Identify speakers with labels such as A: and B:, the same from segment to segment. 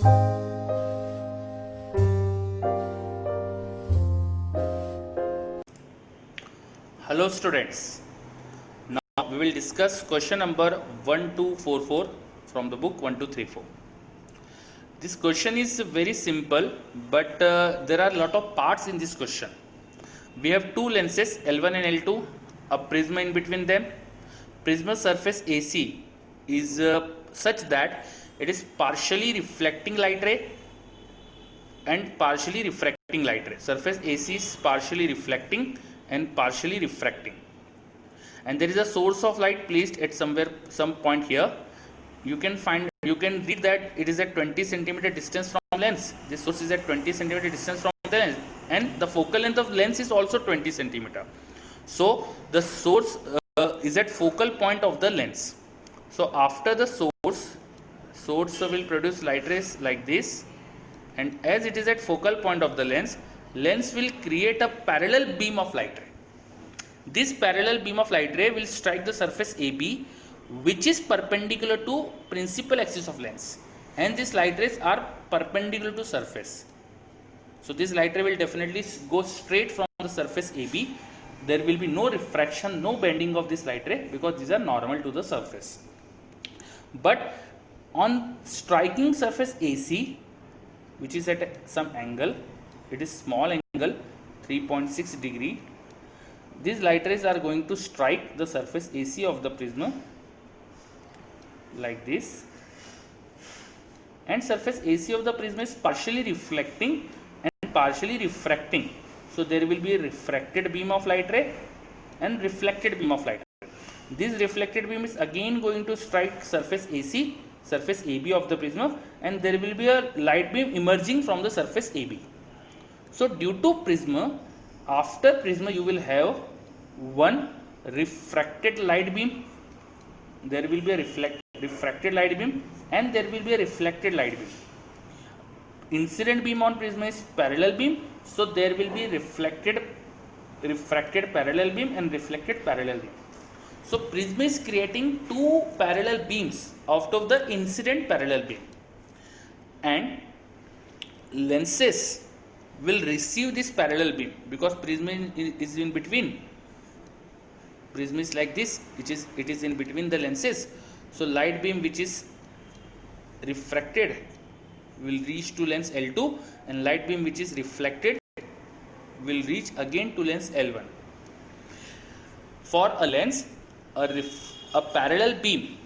A: Hello students, now we will discuss question number 1244 from the book 1234. This question is very simple, but there are a lot of parts in this question. We have two lenses L1 and L2, a prism in between them. Prism surface AC is such that it is partially reflecting light ray and partially refracting light ray. Surface AC is partially reflecting and partially refracting, and there is a source of light placed at some point here. You can read that it is at 20 centimeter distance from lens. This source is at 20 centimeter distance from the lens, and the focal length of lens is also 20 centimeter. So the source is at focal point of the lens. So after the source will produce light rays like this, and as it is at focal point of the lens will create a parallel beam of light ray. This parallel beam of light ray will strike the surface AB, which is perpendicular to principal axis of lens, and these light rays are perpendicular to surface. So this light ray will definitely go straight from the surface AB. There will be no refraction, no bending of this light ray, because these are normal to the surface. But on striking surface AC, which is at some angle, it is small angle 3.6 degree, these light rays are going to strike the surface AC of the prism like this, and surface AC of the prism is partially reflecting and partially refracting. So there will be a refracted beam of light ray and reflected beam of light ray. This reflected beam is again going to strike surface AC, surface AB of the prism, and there will be a light beam emerging from the surface AB. So due to prism, after prism you will have one refracted light beam, there will be a refracted light beam, and there will be a reflected light beam. Incident beam on prism is parallel beam, so there will be refracted parallel beam and reflected parallel beam. So prism is creating two parallel beams out of the incident parallel beam, and lenses will receive this parallel beam because prism is in between. Prism is like this, it is in between the lenses. So light beam which is refracted will reach to lens L2, and light beam which is reflected will reach again to lens L1. For a lens, a parallel beam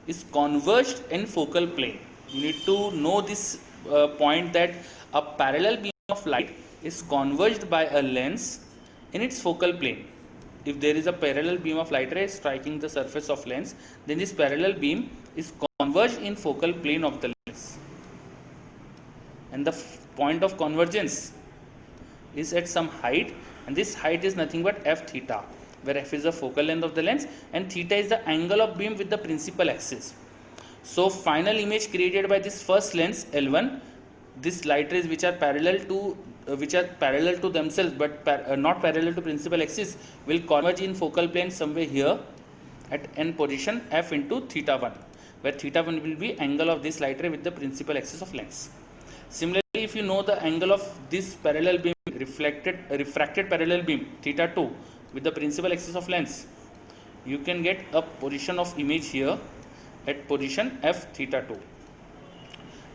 A: is converged in focal plane. You need to know this point, that a parallel beam of light is converged by a lens in its focal plane. If there is a parallel beam of light ray striking the surface of lens, then this parallel beam is converged in focal plane of the lens, and the point of convergence is at some height, and this height is nothing but f theta, where f is the focal length of the lens and theta is the angle of beam with the principal axis. So final image created by this first lens L1, this light rays which are parallel to themselves but not parallel to principal axis, will converge in focal plane somewhere here at n position f into theta 1, where theta 1 will be angle of this light ray with the principal axis of lens. Similarly, if you know the angle of this parallel beam, refracted parallel beam theta 2 with the principal axis of lens, you can get a position of image here at position f theta 2.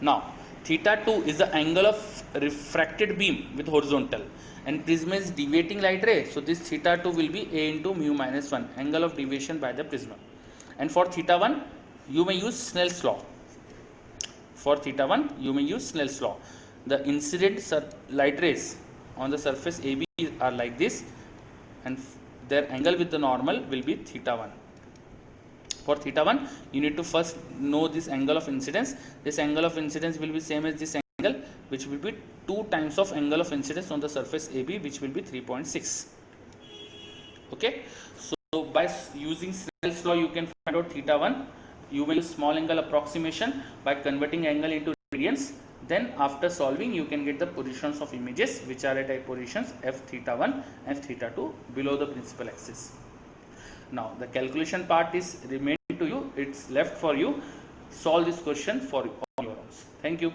A: Now theta 2 is the angle of refracted beam with horizontal, and prism is deviating light ray, so this theta 2 will be a into mu minus 1, angle of deviation by the prism. And for theta 1 you may use Snell's law. The incident light rays on the surface AB are like this, and their angle with the normal will be theta 1. For theta 1, you need to first know this angle of incidence. This angle of incidence will be same as this angle, which will be 2 times of angle of incidence on the surface AB, which will be 3.6. Okay, so by using Snell's law you can find out theta 1. You will use small angle approximation by converting angle into radians. Then after solving you can get the positions of images which are at a positions f theta 1 and theta 2 below the principal axis. Now the calculation part is remained to you, it's left for you. solve this question for on your own. Thank you.